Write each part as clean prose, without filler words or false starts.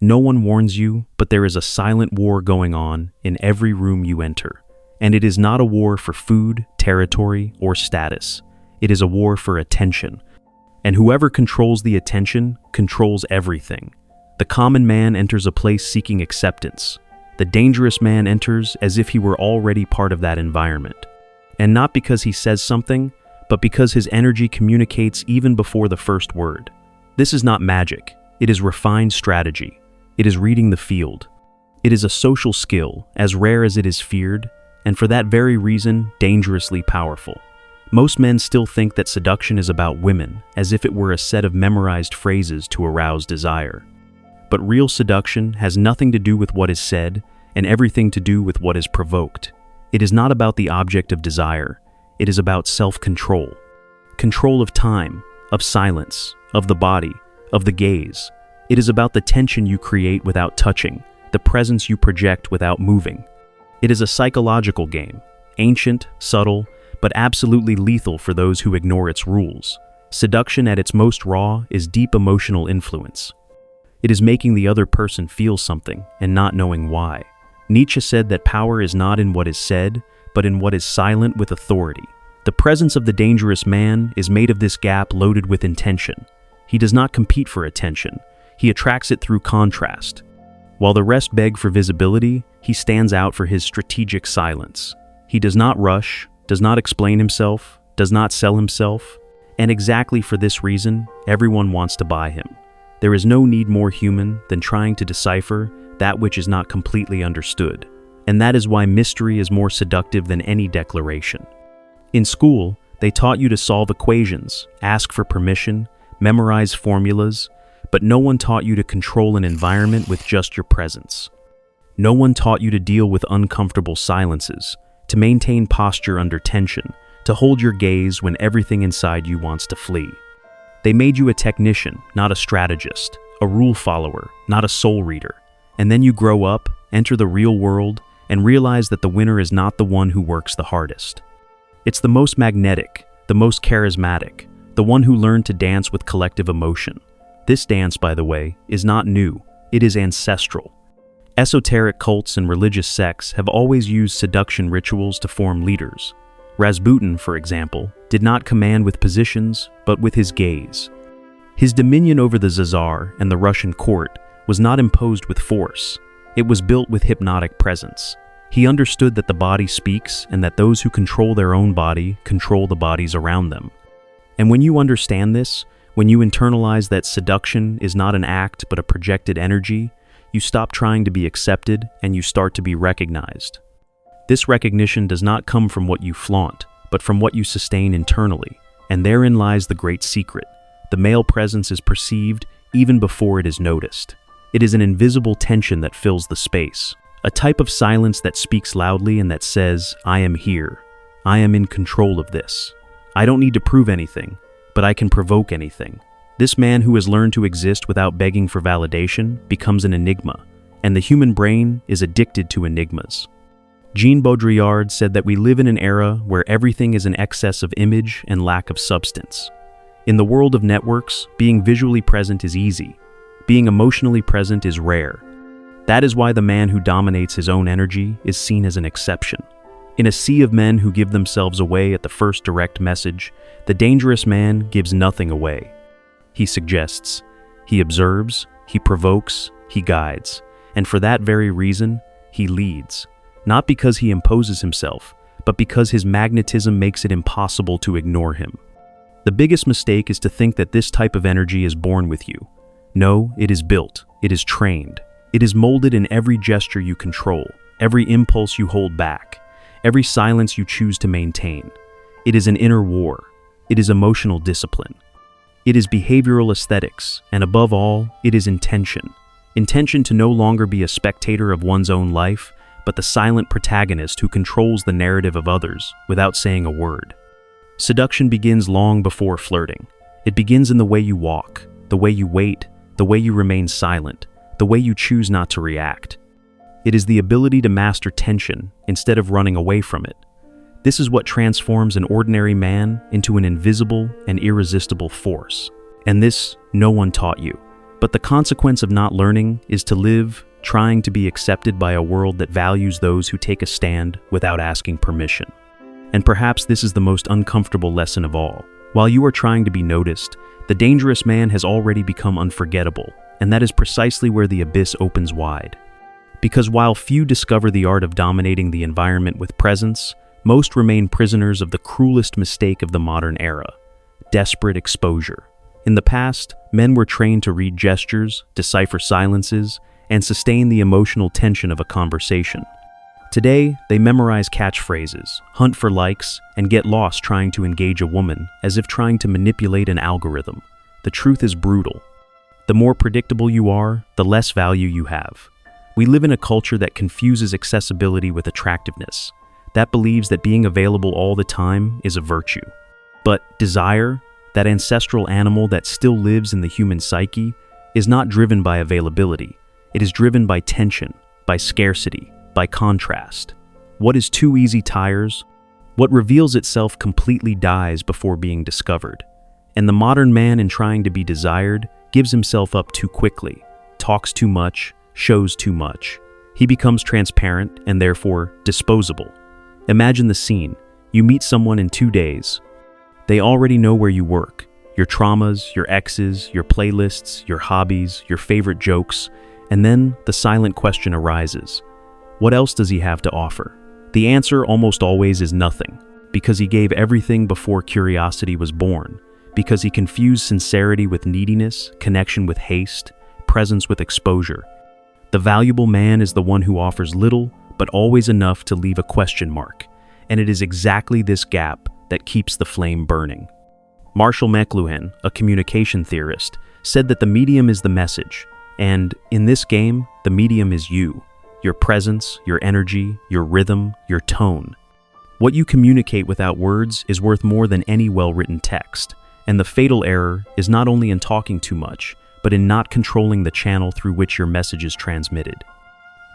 No one warns you, but there is a silent war going on in every room you enter. And it is not a war for food, territory, or status. It is a war for attention. And whoever controls the attention controls everything. The common man enters a place seeking acceptance. The dangerous man enters as if he were already part of that environment. And not because he says something, but because his energy communicates even before the first word. This is not magic. It is refined strategy. It is reading the field. It is a social skill, as rare as it is feared, and for that very reason, dangerously powerful. Most men still think that seduction is about women, as if it were a set of memorized phrases to arouse desire. But real seduction has nothing to do with what is said, and everything to do with what is provoked. It is not about the object of desire. It is about self-control. Control of time, of silence, of the body, of the gaze. It is about the tension you create without touching, the presence you project without moving. It is a psychological game, ancient, subtle, but absolutely lethal for those who ignore its rules. Seduction at its most raw is deep emotional influence. It is making the other person feel something and not knowing why. Nietzsche said that power is not in what is said, but in what is silent with authority. The presence of the dangerous man is made of this gap loaded with intention. He does not compete for attention. He attracts it through contrast. While the rest beg for visibility, he stands out for his strategic silence. He does not rush, does not explain himself, does not sell himself, and exactly for this reason, everyone wants to buy him. There is no need more human than trying to decipher that which is not completely understood, and that is why mystery is more seductive than any declaration. In school, they taught you to solve equations, ask for permission, memorize formulas, but no one taught you to control an environment with just your presence. No one taught you to deal with uncomfortable silences, to maintain posture under tension, to hold your gaze when everything inside you wants to flee. They made you a technician, not a strategist, a rule follower, not a soul reader. And then you grow up, enter the real world, and realize that the winner is not the one who works the hardest. It's the most magnetic, the most charismatic, the one who learned to dance with collective emotion. This dance, by the way, is not new. It is ancestral. Esoteric cults and religious sects have always used seduction rituals to form leaders. Rasputin, for example, did not command with positions, but with his gaze. His dominion over the Tsar and the Russian court was not imposed with force. It was built with hypnotic presence. He understood that the body speaks and that those who control their own body control the bodies around them. And when you understand this, when you internalize that seduction is not an act but a projected energy, you stop trying to be accepted and you start to be recognized. This recognition does not come from what you flaunt, but from what you sustain internally, and therein lies the great secret. The male presence is perceived even before it is noticed. It is an invisible tension that fills the space, a type of silence that speaks loudly and that says, "I am here. I am in control of this. I don't need to prove anything, but I can provoke anything." This man who has learned to exist without begging for validation becomes an enigma, and the human brain is addicted to enigmas. Jean Baudrillard said that we live in an era where everything is an excess of image and lack of substance. In the world of networks, being visually present is easy. Being emotionally present is rare. That is why the man who dominates his own energy is seen as an exception. In a sea of men who give themselves away at the first direct message, the dangerous man gives nothing away. He suggests, he observes, he provokes, he guides, and for that very reason, he leads. Not because he imposes himself, but because his magnetism makes it impossible to ignore him. The biggest mistake is to think that this type of energy is born with you. No, it is built, it is trained. It is molded in every gesture you control, every impulse you hold back, every silence you choose to maintain. It is an inner war. It is emotional discipline. It is behavioral aesthetics, and above all, it is intention. Intention to no longer be a spectator of one's own life, but the silent protagonist who controls the narrative of others without saying a word. Seduction begins long before flirting. It begins in the way you walk, the way you wait, the way you remain silent, the way you choose not to react. It is the ability to master tension instead of running away from it. This is what transforms an ordinary man into an invisible and irresistible force. And this, no one taught you. But the consequence of not learning is to live trying to be accepted by a world that values those who take a stand without asking permission. And perhaps this is the most uncomfortable lesson of all. While you are trying to be noticed, the dangerous man has already become unforgettable, and that is precisely where the abyss opens wide. Because while few discover the art of dominating the environment with presence, most remain prisoners of the cruelest mistake of the modern era: desperate exposure. In the past, men were trained to read gestures, decipher silences, and sustain the emotional tension of a conversation. Today, they memorize catchphrases, hunt for likes, and get lost trying to engage a woman, as if trying to manipulate an algorithm. The truth is brutal. The more predictable you are, the less value you have. We live in a culture that confuses accessibility with attractiveness, that believes that being available all the time is a virtue. But desire, that ancestral animal that still lives in the human psyche, is not driven by availability. It is driven by tension, by scarcity, by contrast. What is too easy tires. What reveals itself completely dies before being discovered. And the modern man, in trying to be desired, gives himself up too quickly, talks too much, shows too much. He becomes transparent and therefore disposable. Imagine the scene. You meet someone in 2 days. They already know where you work, your traumas, your exes, your playlists, your hobbies, your favorite jokes, and then the silent question arises. What else does he have to offer? The answer almost always is nothing, because he gave everything before curiosity was born, because he confused sincerity with neediness, connection with haste, presence with exposure. The valuable man is the one who offers little, but always enough to leave a question mark, and it is exactly this gap that keeps the flame burning. Marshall McLuhan, a communication theorist, said that the medium is the message, and in this game, the medium is you. Your presence, your energy, your rhythm, your tone. What you communicate without words is worth more than any well-written text, and the fatal error is not only in talking too much, but in not controlling the channel through which your message is transmitted.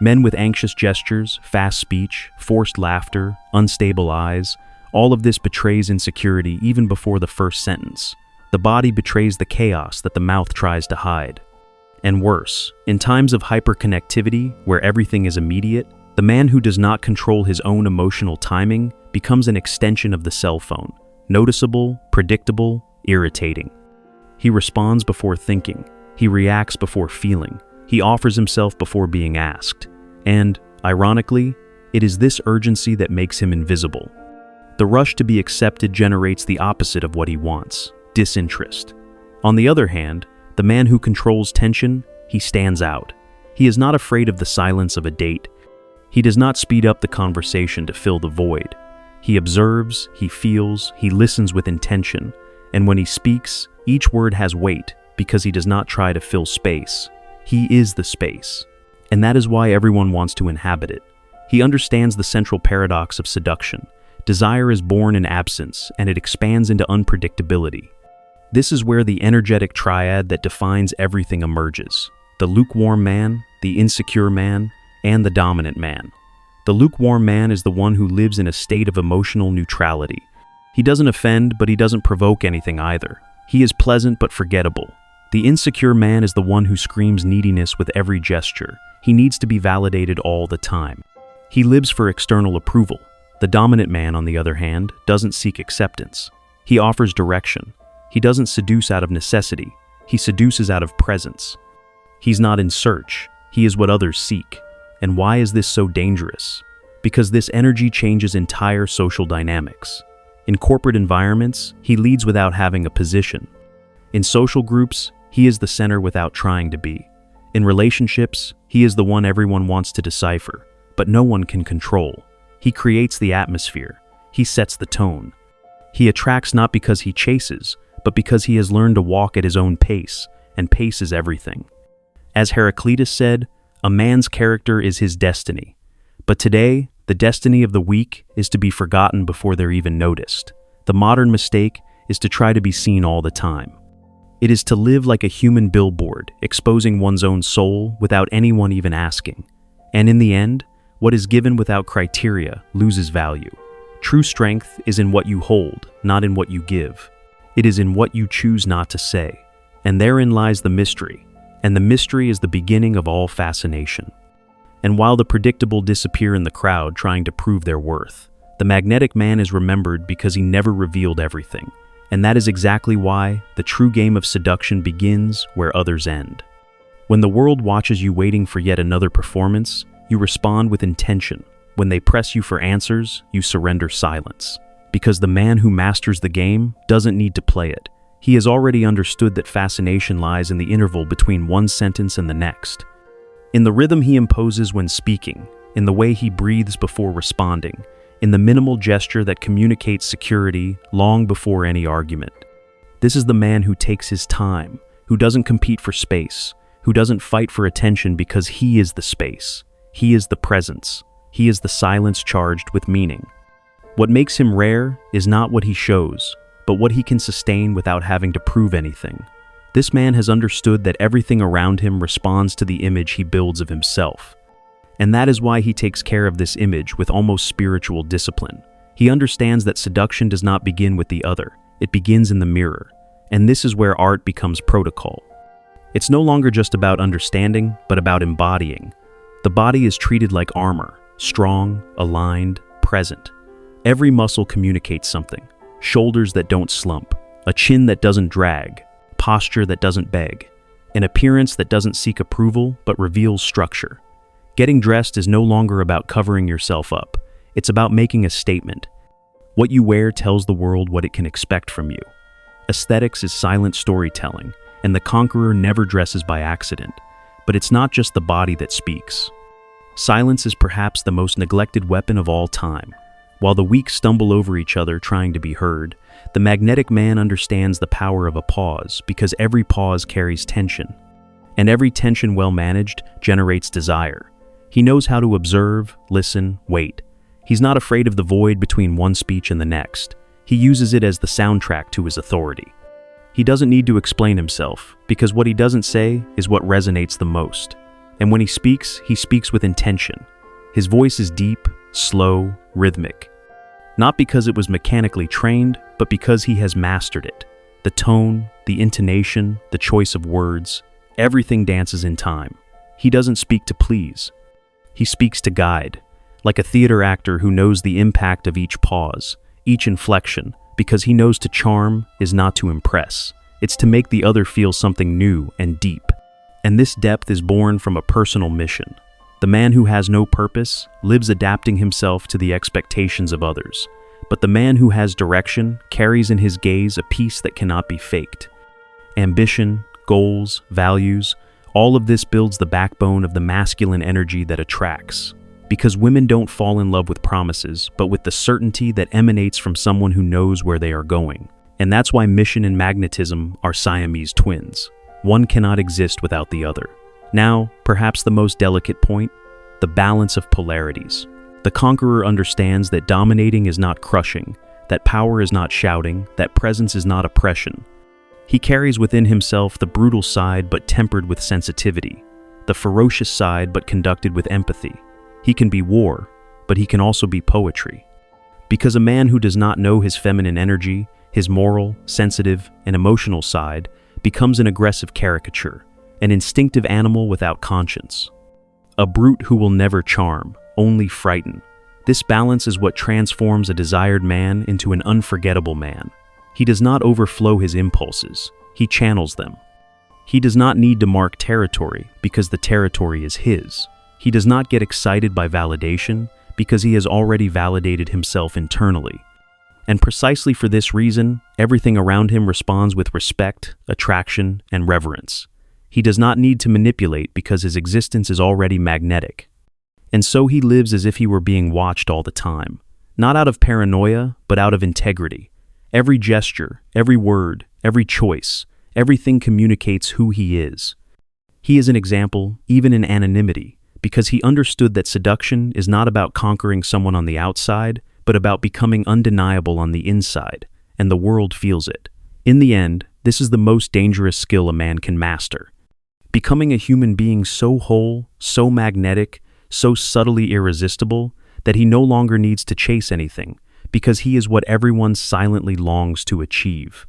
Men with anxious gestures, fast speech, forced laughter, unstable eyes, all of this betrays insecurity even before the first sentence. The body betrays the chaos that the mouth tries to hide. And worse, in times of hyperconnectivity, where everything is immediate, the man who does not control his own emotional timing becomes an extension of the cell phone, noticeable, predictable, irritating. He responds before thinking, he reacts before feeling, he offers himself before being asked. And, ironically, it is this urgency that makes him invisible. The rush to be accepted generates the opposite of what he wants: disinterest. On the other hand, the man who controls tension, he stands out. He is not afraid of the silence of a date. He does not speed up the conversation to fill the void. He observes, he feels, he listens with intention, and when he speaks, each word has weight because he does not try to fill space. He is the space, and that is why everyone wants to inhabit it. He understands the central paradox of seduction. Desire is born in absence, and it expands into unpredictability. This is where the energetic triad that defines everything emerges: the lukewarm man, the insecure man, and the dominant man. The lukewarm man is the one who lives in a state of emotional neutrality. He doesn't offend, but he doesn't provoke anything either. He is pleasant but forgettable. The insecure man is the one who screams neediness with every gesture. He needs to be validated all the time. He lives for external approval. The dominant man, on the other hand, doesn't seek acceptance. He offers direction. He doesn't seduce out of necessity. He seduces out of presence. He's not in search. He is what others seek. And why is this so dangerous? Because this energy changes entire social dynamics. In corporate environments, he leads without having a position. In social groups, he is the center without trying to be. In relationships, he is the one everyone wants to decipher, but no one can control. He creates the atmosphere. He sets the tone. He attracts not because he chases, but because he has learned to walk at his own pace, and pace is everything. As Heraclitus said, a man's character is his destiny. But today, the destiny of the weak is to be forgotten before they're even noticed. The modern mistake is to try to be seen all the time. It is to live like a human billboard, exposing one's own soul without anyone even asking. And in the end, what is given without criteria loses value. True strength is in what you hold, not in what you give. It is in what you choose not to say. And therein lies the mystery. and the mystery is the beginning of all fascination. And while the predictable disappear in the crowd trying to prove their worth, the magnetic man is remembered because he never revealed everything. And that is exactly why the true game of seduction begins where others end. When the world watches you waiting for yet another performance, you respond with intention. When they press you for answers, you surrender silence. Because the man who masters the game doesn't need to play it. He has already understood that fascination lies in the interval between one sentence and the next. In the rhythm he imposes when speaking, in the way he breathes before responding, in the minimal gesture that communicates security long before any argument. This is the man who takes his time, who doesn't compete for space, who doesn't fight for attention because he is the space. He is the presence. He is the silence charged with meaning. What makes him rare is not what he shows, but what he can sustain without having to prove anything. This man has understood that everything around him responds to the image he builds of himself. And that is why he takes care of this image with almost spiritual discipline. He understands that seduction does not begin with the other, it begins in the mirror. And this is where art becomes protocol. It's no longer just about understanding, but about embodying. The body is treated like armor, strong, aligned, present. Every muscle communicates something. Shoulders that don't slump, a chin that doesn't drag, posture that doesn't beg, an appearance that doesn't seek approval but reveals structure. Getting dressed is no longer about covering yourself up. It's about making a statement. What you wear tells the world what it can expect from you. Aesthetics is silent storytelling, and the conqueror never dresses by accident. But it's not just the body that speaks. Silence is perhaps the most neglected weapon of all time. While the weak stumble over each other trying to be heard, the magnetic man understands the power of a pause because every pause carries tension. And every tension well managed generates desire. He knows how to observe, listen, wait. He's not afraid of the void between one speech and the next. He uses it as the soundtrack to his authority. He doesn't need to explain himself, because what he doesn't say is what resonates the most. And when he speaks with intention. His voice is deep, slow, rhythmic. Not because it was mechanically trained, but because he has mastered it. The tone, the intonation, the choice of words, everything dances in time. He doesn't speak to please. He speaks to guide, like a theater actor who knows the impact of each pause, each inflection, because he knows to charm is not to impress. It's to make the other feel something new and deep. And this depth is born from a personal mission. The man who has no purpose lives adapting himself to the expectations of others. But the man who has direction carries in his gaze a peace that cannot be faked. Ambition, goals, values, all of this builds the backbone of the masculine energy that attracts. Because women don't fall in love with promises, but with the certainty that emanates from someone who knows where they are going. And that's why mission and magnetism are Siamese twins. One cannot exist without the other. Now, perhaps the most delicate point, the balance of polarities. The conqueror understands that dominating is not crushing, that power is not shouting, that presence is not oppression. He carries within himself the brutal side but tempered with sensitivity, the ferocious side but conducted with empathy. He can be war, but he can also be poetry. Because a man who does not know his feminine energy, his moral, sensitive, and emotional side, becomes an aggressive caricature, an instinctive animal without conscience. A brute who will never charm, only frighten. This balance is what transforms a desired man into an unforgettable man. He does not overflow his impulses, he channels them. He does not need to mark territory because the territory is his. He does not get excited by validation because he has already validated himself internally. And precisely for this reason, everything around him responds with respect, attraction, and reverence. He does not need to manipulate because his existence is already magnetic. And so he lives as if he were being watched all the time, not out of paranoia, but out of integrity. Every gesture, every word, every choice, everything communicates who he is. He is an example, even in anonymity, because he understood that seduction is not about conquering someone on the outside, but about becoming undeniable on the inside, and the world feels it. In the end, this is the most dangerous skill a man can master. Becoming a human being so whole, so magnetic, so subtly irresistible, that he no longer needs to chase anything, because he is what everyone silently longs to achieve.